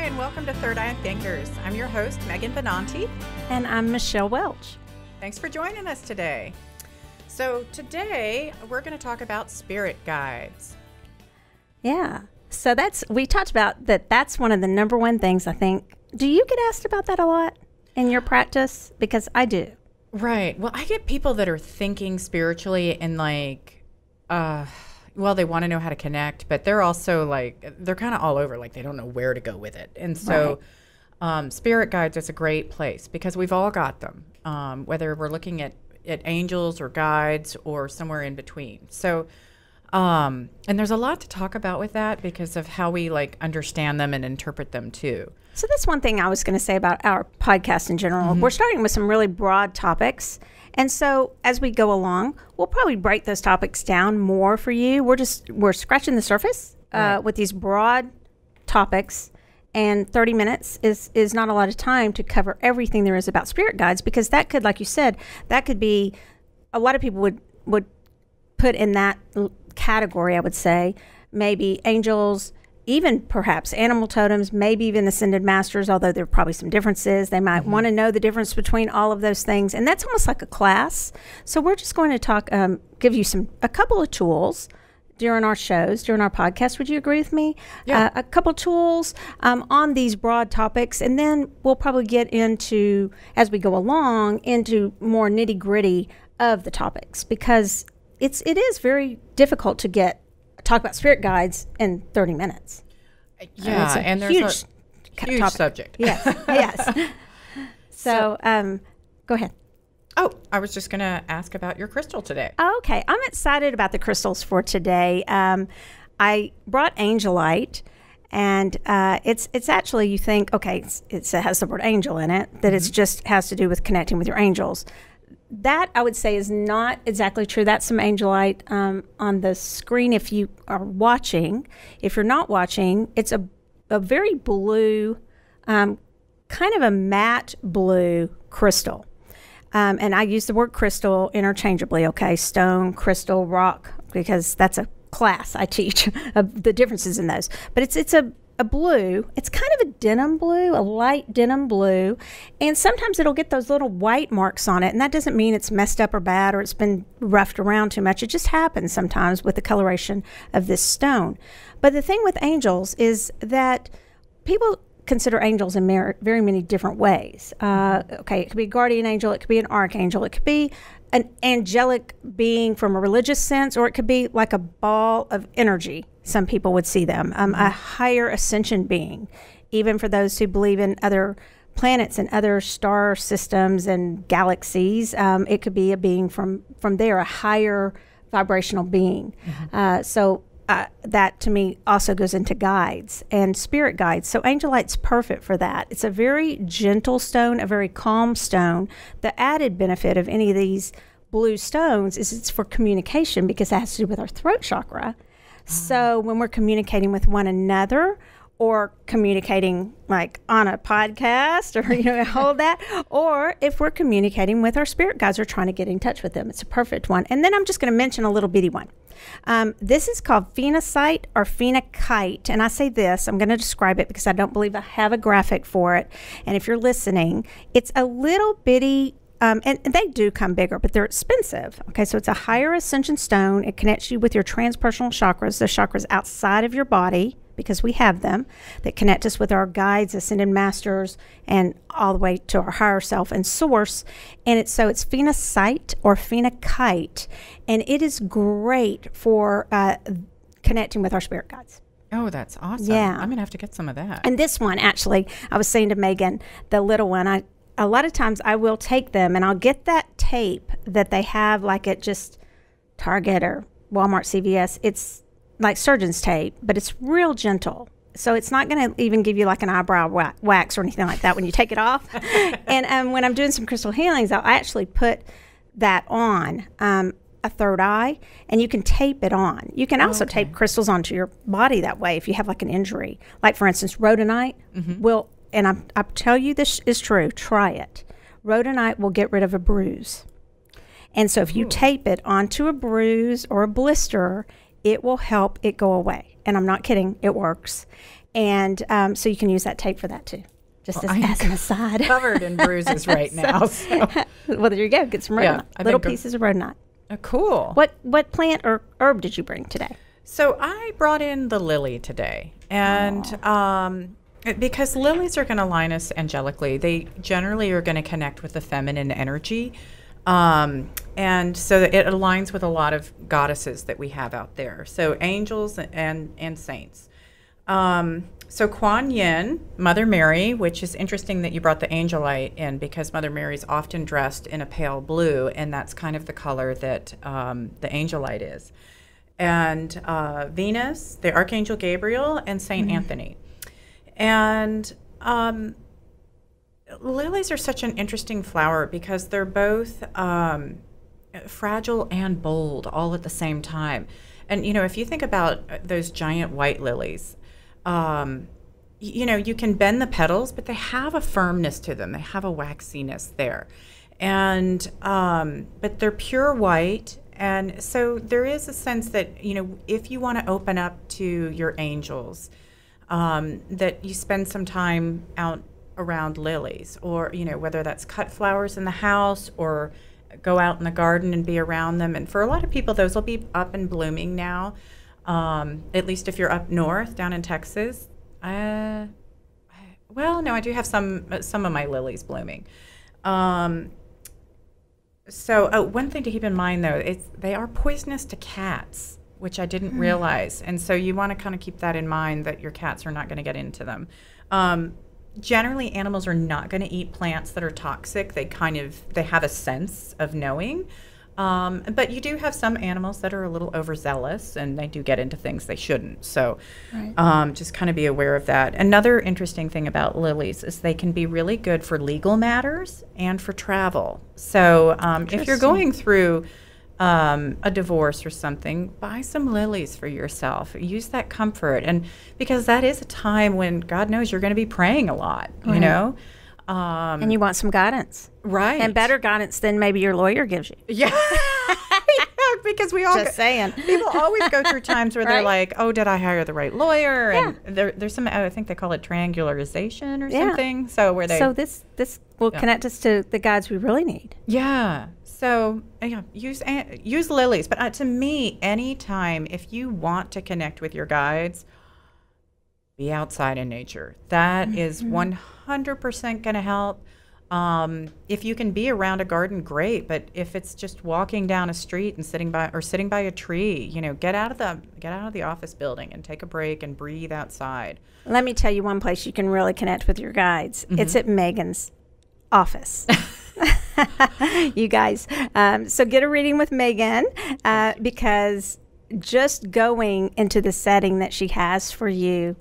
and welcome to Third Eye Thinkers. I'm your host, Megan Benanti. And I'm Michelle Welch. Thanks for joining us today. So today, we're going to talk about spirit guides. Yeah. So we talked about that's one of the number one things, I think. Do you get asked about that a lot in your practice? Because I do. Right. Well, I get people that are thinking spiritually and they want to know how to connect, but they're also they're kind of all over, they don't know where to go with it. And so spirit guides is a great place because we've all got them, whether we're looking at angels or guides or somewhere in between. So, and there's a lot to talk about with that because of how we understand them and interpret them too. So that's one thing I was going to say about our podcast in general. Mm-hmm. We're starting with some really broad topics. And so as we go along, we'll probably break those topics down more for you. We're scratching the surface with these broad topics. And 30 minutes is not a lot of time to cover everything there is about spirit guides, because that could, like you said, that could be, a lot of people would put in that category, I would say, maybe angels, even perhaps animal totems, maybe even ascended masters, although there are probably some differences. They might want to know the difference between all of those things. And that's almost like a class. So we're just going to give you a couple of tools during our shows, during our podcast. Would you agree with me? Yeah. A couple tools on these broad topics. And then we'll probably get into, as we go along, into more nitty gritty of the topics, because it is very difficult to talk about spirit guides in 30 minutes. Yeah, and there's a huge subject. Yes, yes. So, go ahead. Oh, I was just going to ask about your crystal today. Okay, I'm excited about the crystals for today. I brought Angelite, and it's actually, you think, okay, it has the word angel in it, that it's just has to do with connecting with your angels. That, I would say, is not exactly true. That's some Angelite on the screen if you are watching. If you're not watching, it's a very blue, kind of a matte blue crystal. And I use the word crystal interchangeably, okay? Stone, crystal, rock, because that's a class I teach of the differences in those. But it's a blue. It's kind of a denim blue, a light denim blue. And sometimes it'll get those little white marks on it. And that doesn't mean it's messed up or bad or it's been roughed around too much. It just happens sometimes with the coloration of this stone. But the thing with angels is that people consider angels in very many different ways. Okay, it could be a guardian angel, it could be an archangel, it could be an angelic being from a religious sense, or it could be like a ball of energy. Some people would see them, a higher ascension being, even for those who believe in other planets and other star systems and galaxies. It could be a being from there, a higher vibrational being. So that to me also goes into guides and spirit guides. So Angelite's perfect for that. It's a very gentle stone, a very calm stone. The added benefit of any of these blue stones is it's for communication, because it has to do with our throat chakra. So when we're communicating with one another, or communicating on a podcast, or hold that, or if we're communicating with our spirit guides or trying to get in touch with them, it's a perfect one. And then I'm just going to mention a little bitty one. This is called phenocite or phenakite, and I say this, I'm going to describe it because I don't believe I have a graphic for it. And if you're listening, it's a little bitty. And they do come bigger, but they're expensive. Okay, so it's a higher ascension stone. It connects you with your transpersonal chakras, the chakras outside of your body, because we have them, that connect us with our guides, ascended masters, and all the way to our higher self and source. And it's phenocite or phenakite, and it is great for connecting with our spirit guides. Oh, that's awesome. Yeah. I'm going to have to get some of that. And this one, actually, I was saying to Megan, the little one, a lot of times I will take them and I'll get that tape that they have at just Target or Walmart, CVS. It's like surgeon's tape, but it's real gentle. So it's not going to even give you an eyebrow wax or anything like that when you take it off. And when I'm doing some crystal healings, I'll actually put that on a third eye, and you can tape it on. You can also tape crystals onto your body that way if you have an injury. Like, for instance, rhodonite will... And I tell you this is true, try it. Rhodonite will get rid of a bruise. And so if you tape it onto a bruise or a blister, it will help it go away. And I'm not kidding, it works. And so you can use that tape for that too, just as an aside. Covered in bruises right now. So. Well, there you go. Get some rhodonite. Little pieces of rhodonite. Cool. What plant or herb did you bring today? So I brought in the lily today. And because lilies are going to line us angelically, they generally are going to connect with the feminine energy. And so it aligns with a lot of goddesses that we have out there. So angels and saints. So Kuan Yin, Mother Mary, which is interesting that you brought the Angelite in because Mother Mary's often dressed in a pale blue, and that's kind of the color that the Angelite is. And Venus, the Archangel Gabriel, and Saint Anthony. And lilies are such an interesting flower because they're both fragile and bold all at the same time. And, you know, if you think about those giant white lilies, you know, you can bend the petals, but they have a firmness to them. They have a waxiness there. And, but they're pure white. And so there is a sense that, you know, if you want to open up to your angels, that you spend some time out around lilies, or, you know, whether that's cut flowers in the house or go out in the garden and be around them. And for a lot of people, those will be up and blooming now. At least if you're up north, down in Texas. Well, no, I do have some of my lilies blooming. So one thing to keep in mind, though, is they are poisonous to cats, which I didn't realize. And so you want to kind of keep that in mind, that your cats are not going to get into them. Generally, animals are not going to eat plants that are toxic. They have a sense of knowing. But you do have some animals that are a little overzealous, and they do get into things they shouldn't. So just kind of be aware of that. Another interesting thing about lilies is they can be really good for legal matters and for travel. So if you're going through a divorce or something, buy some lilies for yourself. Use that comfort. And because that is a time when, God knows, you're going to be praying a lot, you know? And you want some guidance. Right. And better guidance than maybe your lawyer gives you. Yeah. Because we all saying. People always go through times where they're like, oh, did I hire the right lawyer? And there's some, I think they call it triangularization or something. So where they... So this will connect us to the guides we really need. Yeah. So use lilies. But to me, anytime, if you want to connect with your guides, be outside in nature. That is 100% going to help. If you can be around a garden, great. But if it's just walking down a street and sitting by a tree, you know, get out of the office building and take a break and breathe outside. Let me tell you one place you can really connect with your guides. It's at Megan's office. You guys. So get a reading with Megan because just going into the setting that she has for you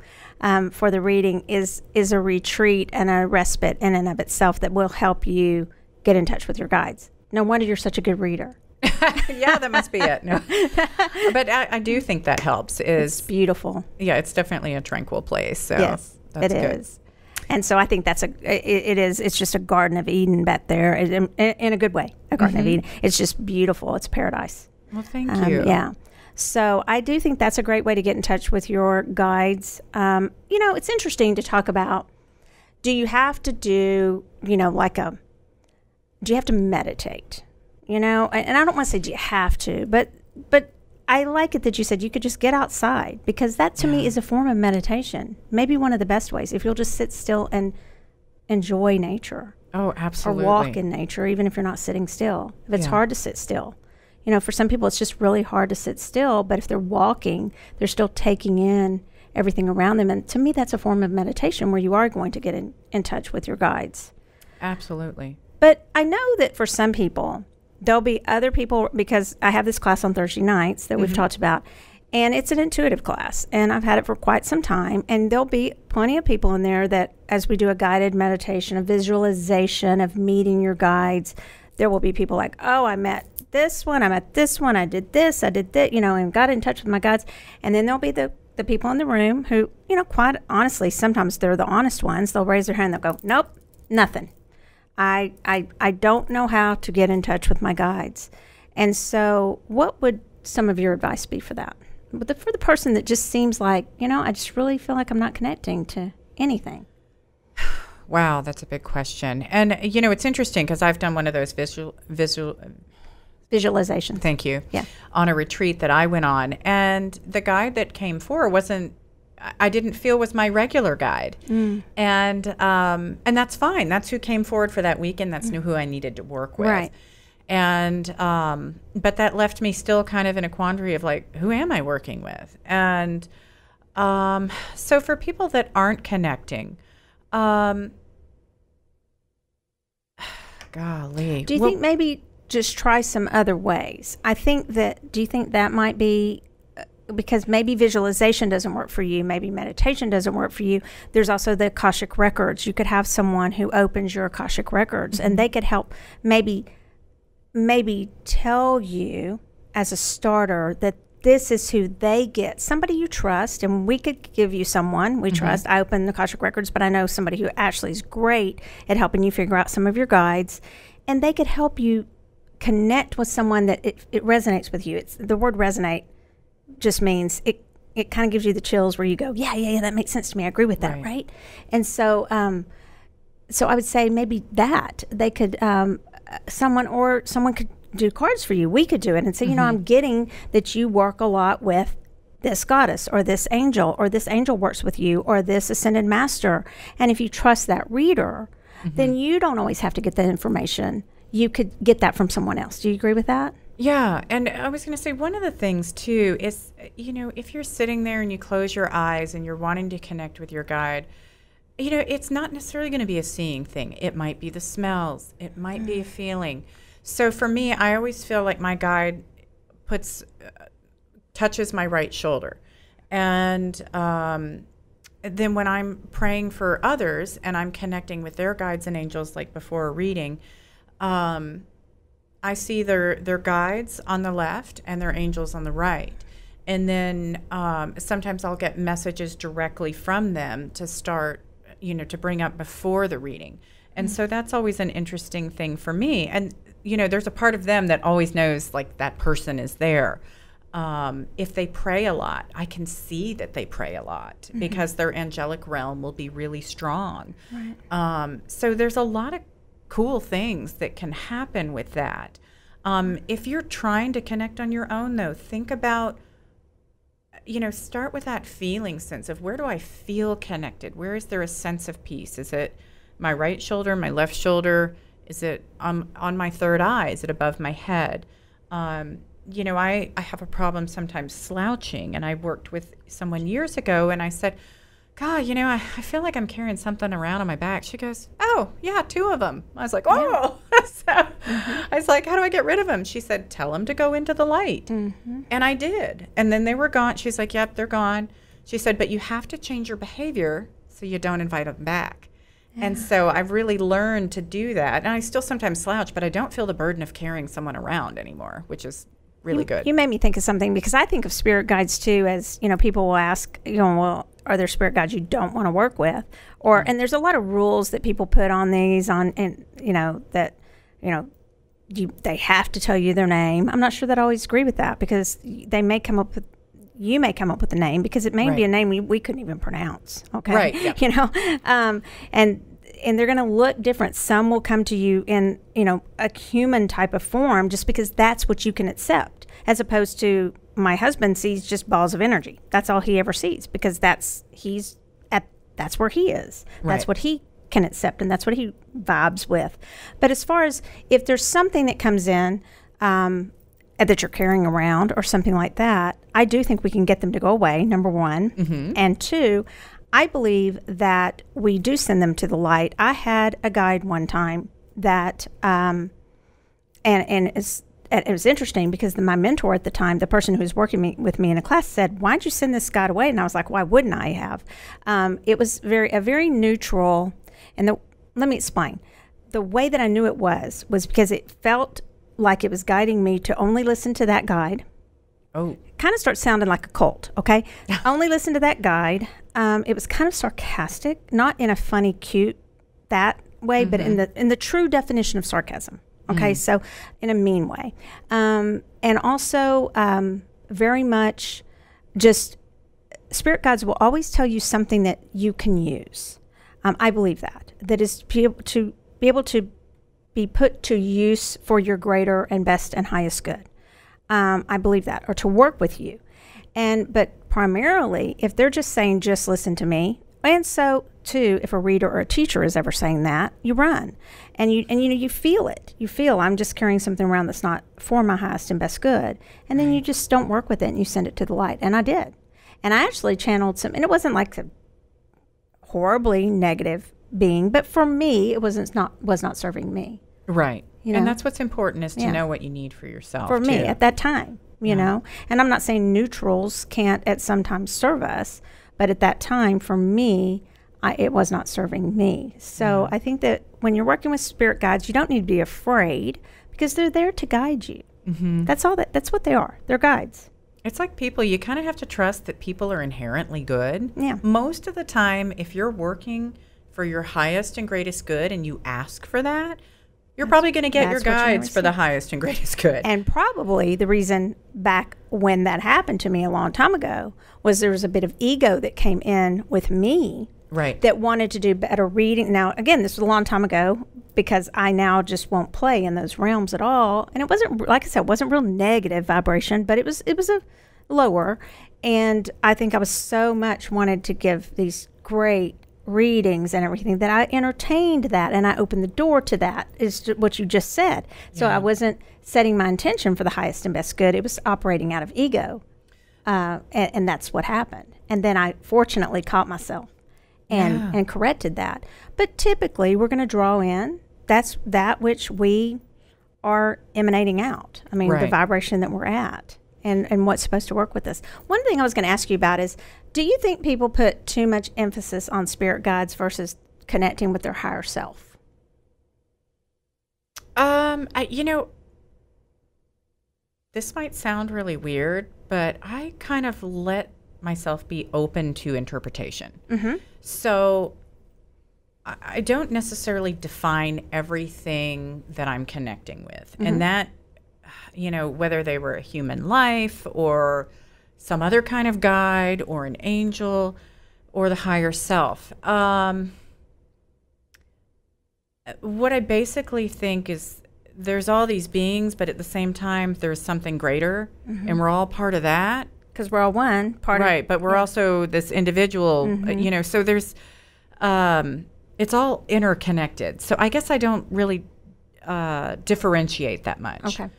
for the reading is a retreat and a respite in and of itself that will help you get in touch with your guides. No wonder you're such a good reader. Yeah, that must be it. No. But I do think that helps. It's beautiful. Yeah, it's definitely a tranquil place. So yes, that's it good. is. And so I think it's just a Garden of Eden back there in a good way, a Garden of Eden. It's just beautiful. It's paradise. Well, thank you. Yeah. So I do think that's a great way to get in touch with your guides. You know, it's interesting to talk about, do you have to do, you know, do you have to meditate? You know, and I don't want to say do you have to, but I like it that you said you could just get outside, because that to me is a form of meditation. Maybe one of the best ways, if you'll just sit still and enjoy nature. Oh, absolutely. Or walk in nature, even if you're not sitting still. If it's hard to sit still. You know, for some people, it's just really hard to sit still, but if they're walking, they're still taking in everything around them. And to me, that's a form of meditation where you are going to get in touch with your guides. Absolutely. But I know that for some people, there'll be other people, because I have this class on Thursday nights that we've talked about, and it's an intuitive class, and I've had it for quite some time, and there'll be plenty of people in there that, as we do a guided meditation, a visualization of meeting your guides, there will be people like, oh, I met this one, I met this one, I did this, I did that, you know, and got in touch with my guides. And then there'll be the people in the room who, you know, quite honestly, sometimes they're the honest ones. They'll raise their hand and they'll go, nope, nothing. I don't know how to get in touch with my guides. And so what would some of your advice be for that? for the person that just seems like, I just really feel like I'm not connecting to anything? Wow, that's a big question. And, it's interesting because I've done one of those Visualization. Thank you. Yeah. On a retreat that I went on. And the guide that came forward I didn't feel was my regular guide. And that's fine. That's who came forward for that weekend. That's who I needed to work with. Right. And, but that left me still kind of in a quandary of like, who am I working with? And, so for people that aren't connecting, golly. Do you think maybe just try some other ways? Do you think that might be because maybe visualization doesn't work for you, maybe meditation doesn't work for you? There's also the Akashic records. You could have someone who opens your Akashic records, and they could help maybe tell you as a starter that this is who they get, somebody you trust, and we could give you someone we trust. I open the Akashic records, but I know somebody who actually is great at helping you figure out some of your guides, and they could help you connect with someone that it resonates with you. The word resonate just means it kind of gives you the chills where you go, yeah, that makes sense to me. I agree with that, right? And so so I would say maybe that they could someone could do cards for you. We could do it and say, I'm getting that you work a lot with this goddess or this angel works with you or this ascended master. And if you trust that reader, then you don't always have to get that information. You could get that from someone else. Do you agree with that? Yeah. And I was going to say one of the things too is, if you're sitting there and you close your eyes and you're wanting to connect with your guide, it's not necessarily going to be a seeing thing. It might be the smells. It might be a feeling. So for me, I always feel like my guide touches my right shoulder. And then when I'm praying for others and I'm connecting with their guides and angels, like before a reading, I see their guides on the left and their angels on the right. And then sometimes I'll get messages directly from them to start, to bring up before the reading. And so that's always an interesting thing for me. And, there's a part of them that always knows, like, that person is there. If they pray a lot, I can see that they pray a lot because their angelic realm will be really strong. Right. So there's a lot of cool things that can happen with that. If you're trying to connect on your own, though, think about, start with that feeling sense of where do I feel connected? Where is there a sense of peace? Is it my right shoulder, my left shoulder? Is it on my third eye? Is it above my head? I have a problem sometimes slouching, and I worked with someone years ago, and I said, God, I feel like I'm carrying something around on my back. She goes, oh, yeah, 2 of them. I was like, oh. So I was like, how do I get rid of them? She said, tell them to go into the light. And I did. And then they were gone. She's like, yep, they're gone. She said, but you have to change your behavior so you don't invite them back. And so I've really learned to do that. And I still sometimes slouch, but I don't feel the burden of carrying someone around anymore, which is really good. You made me think of something, because I think of spirit guides too as, people will ask, well, are there spirit guides you don't want to work with? Or, and there's a lot of rules that people put on these they have to tell you their name. I'm not sure that I always agree with that, because you may come up with a name, because it may be a name we couldn't even pronounce. Okay. Right. Yeah. And they're going to look different. Some will come to you in, a human type of form, just because that's what you can accept, as opposed to my husband sees just balls of energy. That's all he ever sees, because that's where he is. Right. That's what he can accept, and that's what he vibes with. But as far as if there's something that comes in that you're carrying around or something like that, I do think we can get them to go away, number one. And 2, I believe that we do send them to the light. I had a guide one time that, and it was interesting, because my mentor at the time, the person who was working with me in a class, said, why'd you send this guide away? And I was like, why wouldn't I have? It was a very neutral, and let me explain. The way that I knew it was because it felt like it was guiding me to only listen to that guide. Oh. Kind of starts sounding like a cult, okay? Only listen to that guide. It was kind of sarcastic, not in a funny, cute, that way, but in the true definition of sarcasm. Okay, so in a mean way. And also very much just spirit guides will always tell you something that you can use. I believe that is to be able to be put to use for your greater and best and highest good. I believe that, or to work with you. But primarily, if they're just saying, just listen to me, and so too, if a reader or a teacher is ever saying that, you run, and you feel it. You feel, I'm just carrying something around that's not for my highest and best good, and then you just don't work with it and you send it to the light. And I did, and I actually channeled some, and it wasn't like a horribly negative being, but for me, it was not serving me. Right. And that's what's important, is to know what you need for yourself. For me at that time, you know. And I'm not saying neutrals can't at some times serve us, but at that time, for me, it was not serving me. So I think that when you're working with spirit guides, you don't need to be afraid, because they're there to guide you. That's what they are. They're guides. It's like people, you kind of have to trust that people are inherently good. Yeah. Most of the time, if you're working for your highest and greatest good and you ask for that, you're probably going to get your guides for the highest and greatest good. And probably the reason back when that happened to me a long time ago was there was a bit of ego that came in with me. Right. That wanted to do better reading. Now, again, this was a long time ago, because I now just won't play in those realms at all. And it wasn't, like I said, it wasn't real negative vibration, but it was a lower. And I think I was so much wanted to give these great readings and everything that I entertained that, and I opened the door to that, is what you just said. So I wasn't setting my intention for the highest and best good. It was operating out of ego. And that's what happened. And then I fortunately caught myself and corrected that. But typically we're going to draw in that which we are emanating out. I mean, the vibration that we're at, and what's supposed to work with us. One thing I was going to ask you about is, do you think people put too much emphasis on spirit guides versus connecting with their higher self? This might sound really weird, but I kind of let myself be open to interpretation. So I don't necessarily define everything that I'm connecting with. And that, whether they were a human life or some other kind of guide or an angel or the higher self. What I basically think is there's all these beings, but at the same time, there's something greater, and we're all part of that. Because we're all one part of Right, but we're also this individual, so there's, it's all interconnected. So I guess I don't really differentiate that much. Okay.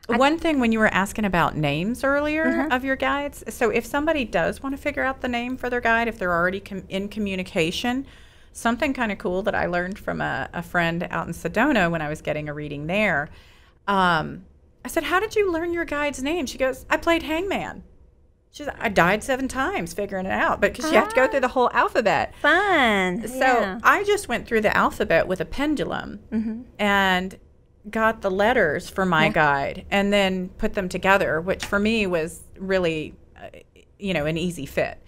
One thing, when you were asking about names earlier of your guides, so if somebody does want to figure out the name for their guide, if they're already in communication, something kind of cool that I learned from a friend out in Sedona when I was getting a reading there, I said, how did you learn your guide's name? She goes, I played hangman. She said, I died 7 times figuring it out, but because you have to go through the whole alphabet. Fun. So I just went through the alphabet with a pendulum and got the letters for my guide, and then put them together, which for me was really, an easy fit.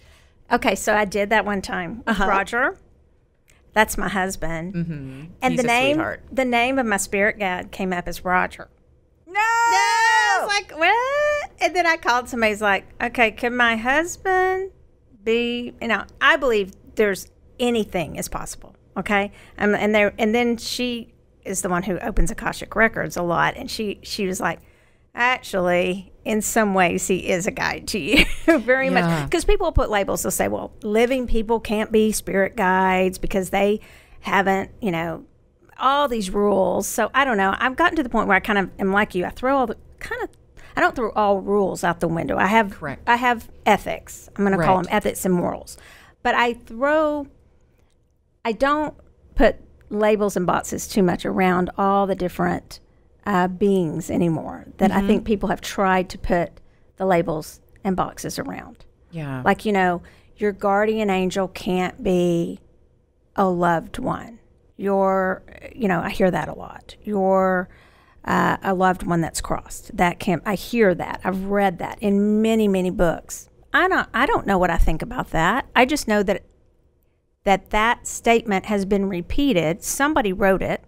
Okay, so I did that one time with Roger. That's my husband. And He's the name of my spirit guide came up as Roger. No! I was like, what? And then I called somebody, who's like, okay, can my husband be, I believe there's anything is possible. Okay. And then she is the one who opens Akashic Records a lot. And she was like, actually, in some ways, he is a guide to you. Very much. Because people put labels. They'll say, well, living people can't be spirit guides because they haven't, all these rules. So I don't know. I've gotten to the point where I kind of am like you. I don't throw all rules out the window. I have ethics. I'm going to call them ethics and morals. But I don't put labels and boxes too much around all the different beings anymore that I think people have tried to put the labels and boxes around. Yeah. Like, your guardian angel can't be a loved one. I hear that a lot. You're a loved one that's crossed. I hear that. I've read that in many, many books. I don't know what I think about that. I just know that statement has been repeated. Somebody wrote it,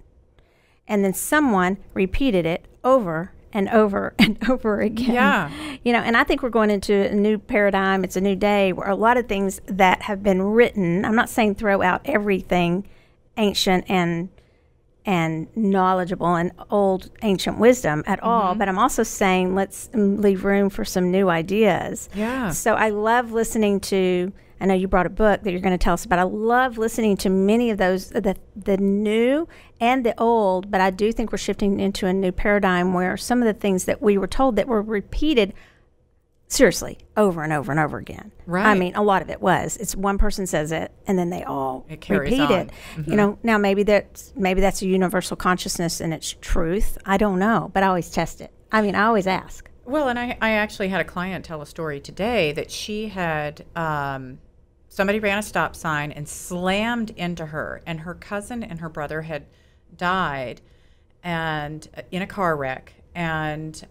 and then someone repeated it over and over and over again. Yeah. You know, and I think we're going into a new paradigm. It's a new day where a lot of things that have been written, I'm not saying throw out everything ancient and knowledgeable and old ancient wisdom at all, but I'm also saying let's leave room for some new ideas. Yeah. So I love listening to, I know you brought a book that you're going to tell us about. I love listening to many of those, the new and the old, but I do think we're shifting into a new paradigm where some of the things that we were told that were repeated seriously over and over and over again. Right. I mean, a lot of it was. It's one person says it and then they all repeat on. it. You know, now maybe that's a universal consciousness and it's truth. I don't know, but I always test it. I mean, I always ask. Well, and I actually had a client tell a story today that she had somebody ran a stop sign and slammed into her, and her cousin and her brother had died and in a car wreck, and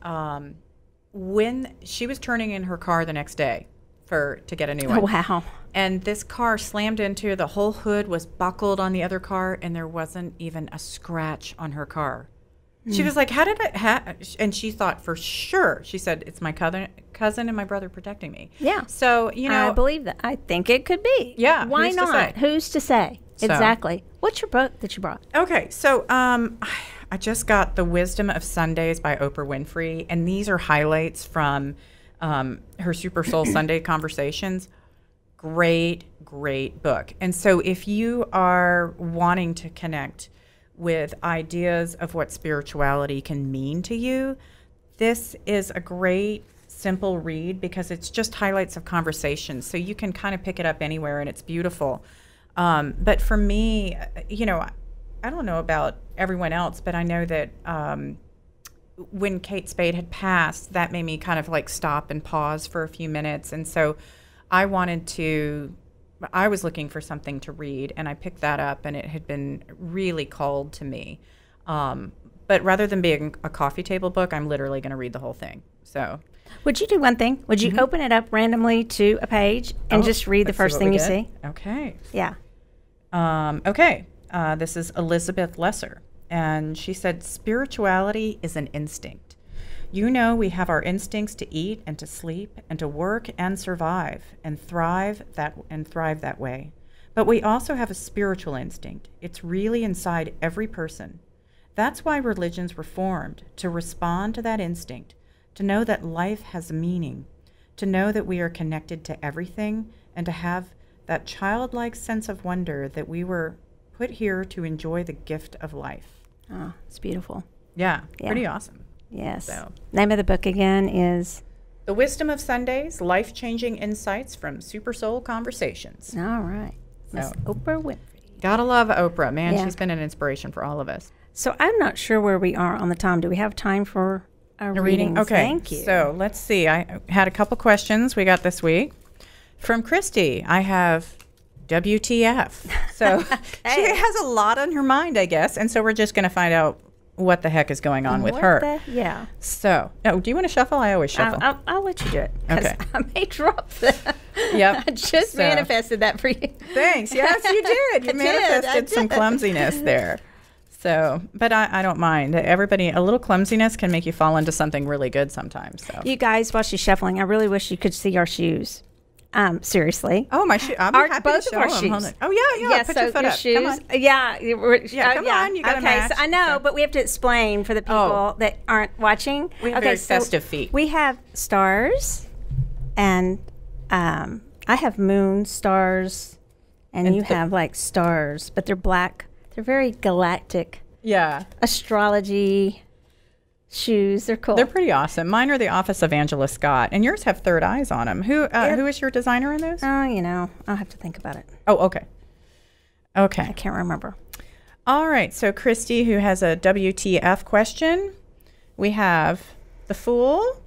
when she was turning in her car the next day to get a new one. Oh, wow. And this car slammed into, the whole hood was buckled on the other car, and there wasn't even a scratch on her car. She was like, how did and she thought for sure, she said, it's my cousin and my brother protecting me. Yeah. So, you know. I believe that. I think it could be. Yeah. Why not? Who's to say? So. Exactly. What's your book that you brought? Okay. So, I just got The Wisdom of Sundays by Oprah Winfrey, and these are highlights from her Super Soul Sunday conversations. Great, great book. And so if you are wanting to connect with ideas of what spirituality can mean to you, this is a great, simple read because it's just highlights of conversations. So you can kind of pick it up anywhere, and it's beautiful. But for me, you know, I don't know about everyone else, but I know that when Kate Spade had passed, that made me kind of like stop and pause for a few minutes. And so I was looking for something to read, and I picked that up, and it had been really called to me. But rather than being a coffee table book, I'm literally going to read the whole thing. So, would you do one thing? Would you open it up randomly to a page and just read the first thing you see? Okay. Yeah. Okay. This is Elizabeth Lesser, and she said, spirituality is an instinct. You know, we have our instincts to eat and to sleep and to work and survive and thrive that way. But we also have a spiritual instinct. It's really inside every person. That's why religions were formed, to respond to that instinct, to know that life has meaning, to know that we are connected to everything, and to have that childlike sense of wonder that we were put here to enjoy the gift of life. Oh, it's beautiful. Yeah. Pretty awesome. Yes. So. Name of the book again is? The Wisdom of Sundays, Life-Changing Insights from Super Soul Conversations. All right. Miss Oprah Winfrey. Gotta love Oprah. Man, she's been an inspiration for all of us. So I'm not sure where we are on the time. Do we have time for a reading? Okay. Thank you. So let's see. I had a couple questions we got this week. From Christy, I have WTF. So she has a lot on her mind, I guess. And so we're just going to find out what the heck is going on with her. Yeah. So, do you want to shuffle? I always shuffle. I'll let you do it. Okay. I may drop that. Yep. I just manifested that for you. Thanks. Yes, you did. You manifested some clumsiness there. So, but I don't mind. Everybody, a little clumsiness can make you fall into something really good sometimes. So, you guys, while she's shuffling, I really wish you could see our shoes. Seriously. Oh, my shoe. I'm happy both to show of our them. shoes. Oh, yeah. Put your foot up. Shoes. Come on. Yeah. Come on. You got to match. So I know, but we have to explain for the people that aren't watching. We have very festive feet. We have stars, and I have moon stars, and you have like stars, but they're black. They're very galactic. Yeah. Astrology shoes. They're cool. They're pretty awesome. Mine are the Office of Angela Scott, and yours have third eyes on them. Who is your designer in those? Oh, I'll have to think about it. Oh, okay. Okay. I can't remember. All right. So Christy, who has a WTF question, we have the Fool,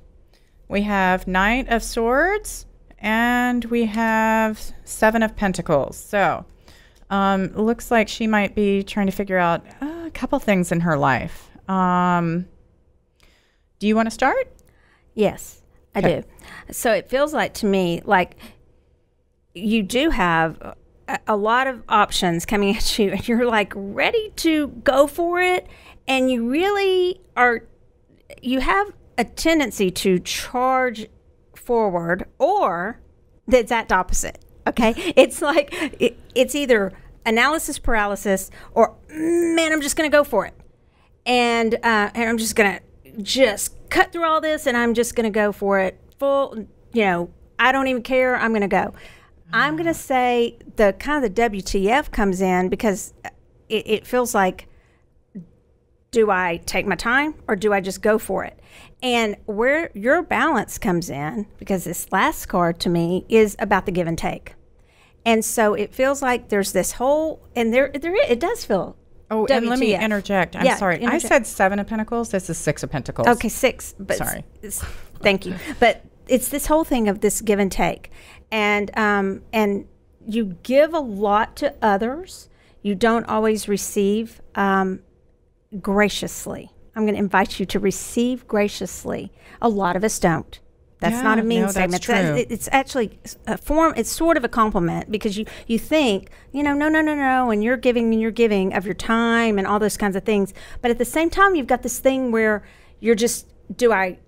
we have Knight of Swords, and we have Seven of Pentacles. So looks like she might be trying to figure out a couple things in her life. Do you want to start? Yes, I do. So it feels like to me like you do have a lot of options coming at you, and you're like ready to go for it, and you really are you have a tendency to charge forward, or the exact opposite. Okay, it's like it's either analysis paralysis or man, I'm just going to go for it, and I'm just going to cut through all this, and I'm just going to go for it full. I don't even care. I'm going to go. I'm going to say the kind of the WTF comes in because it feels like, do I take my time or do I just go for it? And where your balance comes in, because this last card to me is about the give and take. And so it feels like there's this whole, and it does feel Oh, WTF. And let me interject. I'm sorry. I said 7 of Pentacles. This is 6 of Pentacles. Okay, 6. But sorry. Thank you. But it's this whole thing of this give and take. And you give a lot to others. You don't always receive graciously. I'm going to invite you to receive graciously. A lot of us don't. That's not a mean statement. It's actually a form. It's sort of a compliment because you think, no, and you're giving of your time and all those kinds of things. But at the same time, you've got this thing where you're just, do I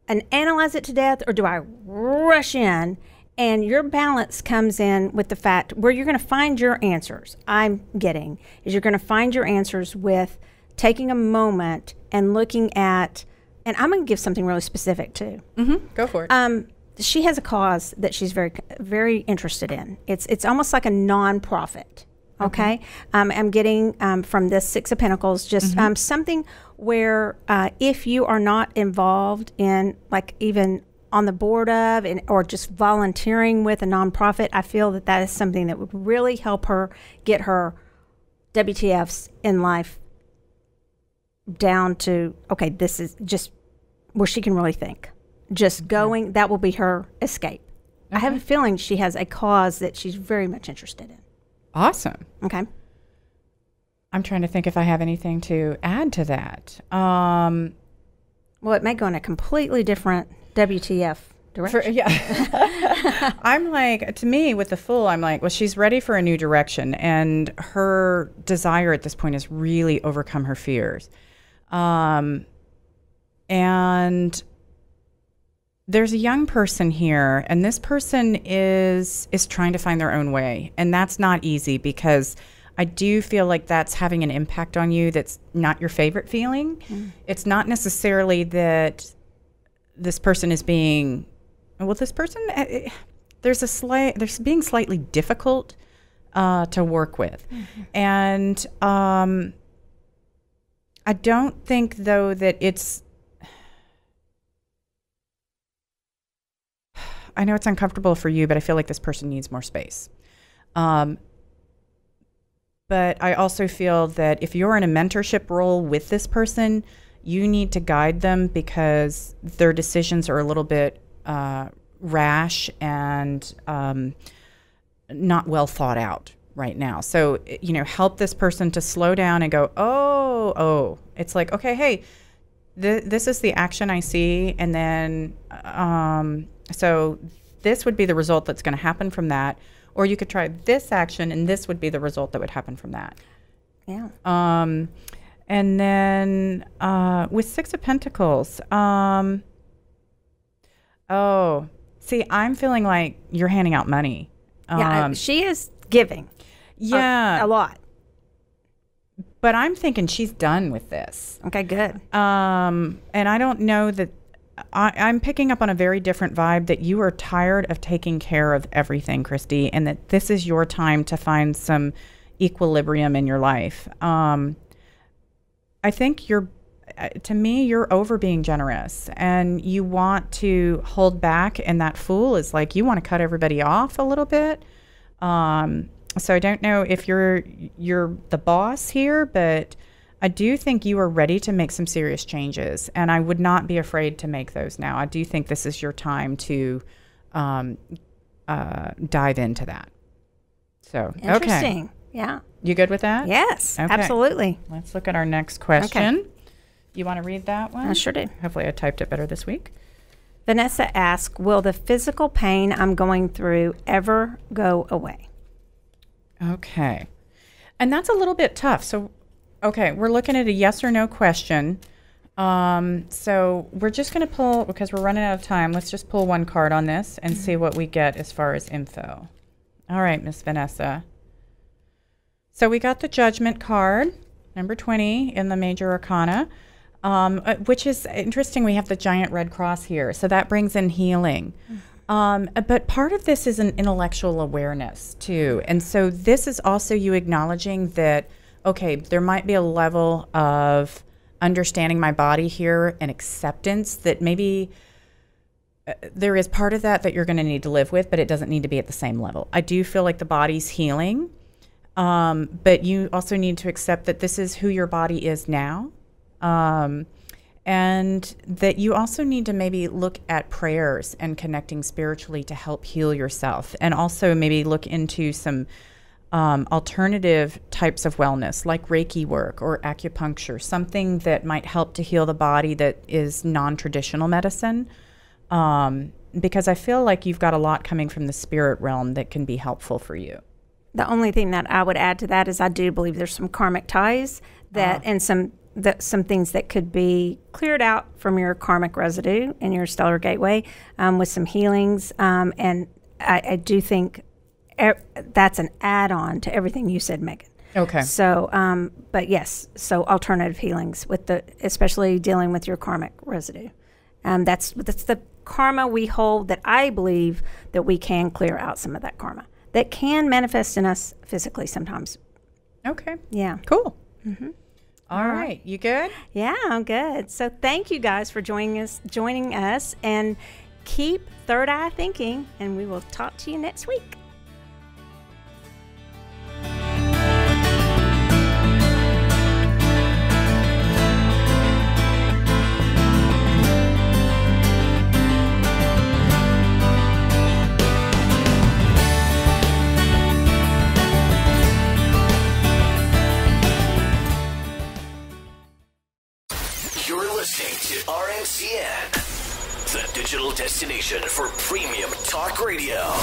analyze it to death or do I rush in? And your balance comes in with the fact where you're going to find your answers. You're going to find your answers with taking a moment and looking at. And I'm going to give something really specific too. Mm-hmm. Go for it. She has a cause that she's very, very interested in. It's almost like a nonprofit. Okay. I'm getting from this 6 of Pentacles just something where if you are not involved in, like, even on the board of or just volunteering with a nonprofit, I feel that is something that would really help her get her WTFs in life down to, okay, this is just where she can really think. Just going, that will be her escape. I have a feeling she has a cause that she's very much interested in. Awesome. Okay. I'm trying to think if I have anything to add to that. Well, it may go in a completely different WTF direction. I'm like, to me, with the Fool, I'm like, well, she's ready for a new direction. And her desire at this point is really overcome her fears. And there's a young person here, and this person is trying to find their own way. And that's not easy because I do feel like that's having an impact on you that's not your favorite feeling. It's not necessarily that this person is being, there's being slightly difficult to work with. And I don't think, though, that it's, I know it's uncomfortable for you, but I feel like this person needs more space. But I also feel that if you're in a mentorship role with this person, you need to guide them because their decisions are a little bit rash and not well thought out right now. So, help this person to slow down and go, oh, it's like, okay, hey, this is the action I see. And then, so this would be the result that's going to happen from that. Or you could try this action and this would be the result that would happen from that. Yeah. And then with 6 of Pentacles, see, I'm feeling like you're handing out money. She is giving. Yeah. A lot. But I'm thinking she's done with this. Okay, good. And I don't know that I'm picking up on a very different vibe that you are tired of taking care of everything, Christy, and that this is your time to find some equilibrium in your life. I think you're over being generous and you want to hold back, and that Fool is like, you want to cut everybody off a little bit. So I don't know if you're the boss here, but I do think you are ready to make some serious changes, and I would not be afraid to make those now. I do think this is your time to dive into that. So, interesting. Okay. Yeah. You good with that? Yes, okay. Absolutely. Let's look at our next question. Okay. You want to read that one? I sure do. Hopefully I typed it better this week. Vanessa asks, will the physical pain I'm going through ever go away? Okay. And that's a little bit tough. So, okay, we're looking at a yes or no question. So we're just going to pull, because we're running out of time, let's just pull one card on this and see what we get as far as info. All right, Miss Vanessa. So we got the Judgment card, number 20 in the Major Arcana, which is interesting. We have the giant red cross here. So that brings in healing. But part of this is an intellectual awareness too. And so this is also you acknowledging that, okay, there might be a level of understanding my body here and acceptance that maybe there is part of that you're going to need to live with, but it doesn't need to be at the same level. I do feel like the body's healing, but you also need to accept that this is who your body is now. And that you also need to maybe look at prayers and connecting spiritually to help heal yourself. And also maybe look into some alternative types of wellness, like Reiki work or acupuncture, something that might help to heal the body that is non-traditional medicine. Because I feel like you've got a lot coming from the spirit realm that can be helpful for you. The only thing that I would add to that is I do believe there's some karmic ties that and some things that could be cleared out from your karmic residue in your stellar gateway with some healings. And I do think that's an add-on to everything you said, Megan. Okay. So, but yes, so alternative healings with especially dealing with your karmic residue. That's the karma we hold that I believe that we can clear out some of that karma that can manifest in us physically sometimes. Okay. Yeah. Cool. Mm-hmm. All right. You good? Yeah, I'm good. So thank you guys for joining us, and keep third eye thinking, and we will talk to you next week. Listening to RNCN, the digital destination for premium talk radio.